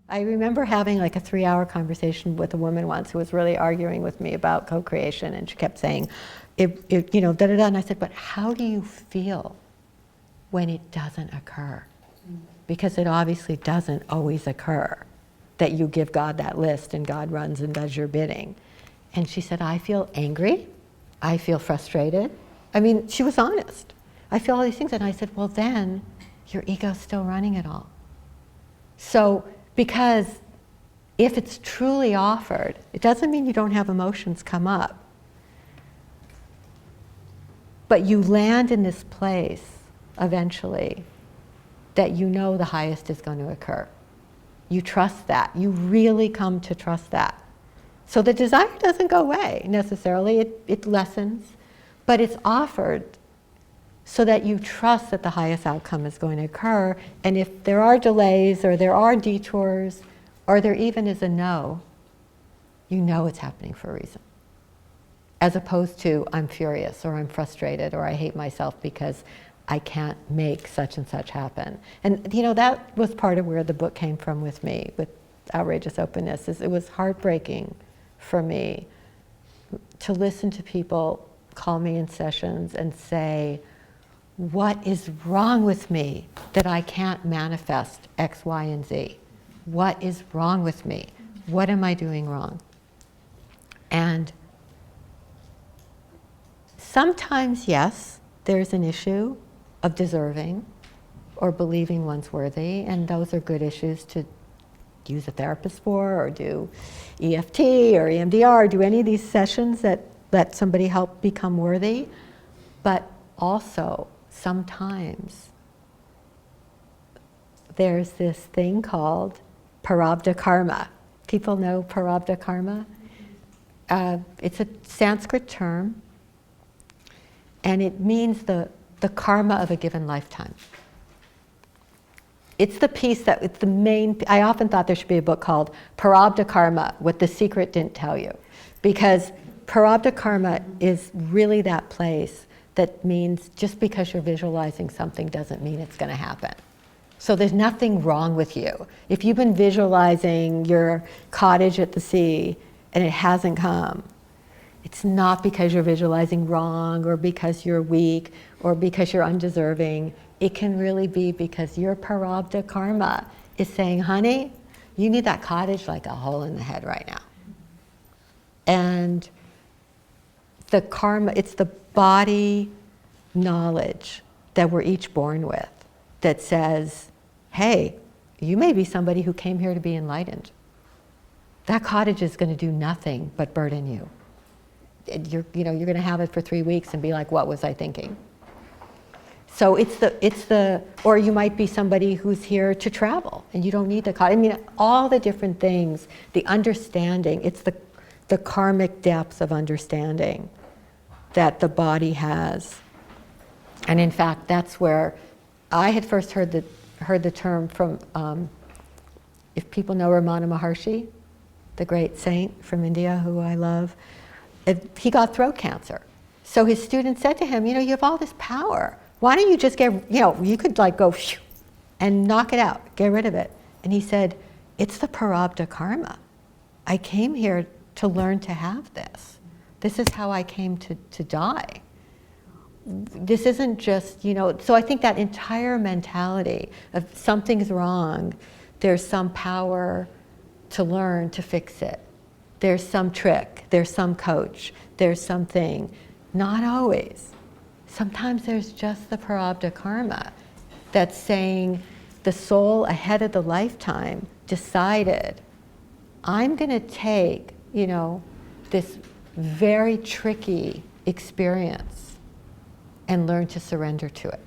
I remember having like a 3-hour conversation with a woman once who was really arguing with me about co-creation, and she kept saying, you know, da-da-da, and I said, but how do you feel when it doesn't occur? Because it obviously doesn't always occur, that you give God that list and God runs and does your bidding. And she said, I feel angry, I feel frustrated. I mean, she was honest. I feel all these things, and I said, well then, your ego's still running it all. So, because if it's truly offered, it doesn't mean you don't have emotions come up. But you land in this place eventually that you know the highest is going to occur. You trust that. You really come to trust that. So the desire doesn't go away necessarily. It lessens, but it's offered so that you trust that the highest outcome is going to occur. And if there are delays or there are detours or there even is a no, you know it's happening for a reason. As opposed to, I'm furious or I'm frustrated or I hate myself because I can't make such and such happen. And you know, that was part of where the book came from with me, with Outrageous Openness, is it was heartbreaking for me to listen to people call me in sessions and say, what is wrong with me that I can't manifest X, Y, and Z? What is wrong with me? What am I doing wrong? And sometimes, yes, there's an issue of deserving or believing one's worthy, and those are good issues to use a therapist for, or do EFT or EMDR, do any of these sessions that let somebody help become worthy. But also, sometimes there's this thing called Prarabdha Karma. People know Prarabdha Karma? It's a Sanskrit term, and it means the karma of a given lifetime. It's the piece that, it's the main, I often thought there should be a book called Prarabdha Karma, What the Secret Didn't Tell You. Because Prarabdha Karma is really that place that means just because you're visualizing something doesn't mean it's going to happen. So there's nothing wrong with you. If you've been visualizing your cottage at the sea and it hasn't come, it's not because you're visualizing wrong or because you're weak or because you're undeserving. It can really be because your Prarabdha Karma is saying, honey, you need that cottage like a hole in the head right now. And the karma, it's the body knowledge that we're each born with that says, hey, you may be somebody who came here to be enlightened. That cottage is going to do nothing but burden you. You're going to have it for 3 weeks and be like, what was I thinking? So or you might be somebody who's here to travel and you don't need the cottage. I mean, all the different things, the understanding, it's the karmic depths of understanding that the body has. And in fact, that's where I had first heard the term from, if people know Ramana Maharshi, the great saint from India who I love, he got throat cancer. So his student said to him, you have all this power. Why don't you just you could like go and knock it out, get rid of it. And he said, it's the Prarabdha Karma. I came here to learn to have this. This is how I came to die. This isn't just, so I think that entire mentality of something's wrong, there's some power to learn to fix it. There's some trick, there's some coach, there's something. Not always. Sometimes there's just the Prarabdha Karma that's saying the soul ahead of the lifetime decided, I'm going to take, this very tricky experience and learn to surrender to it.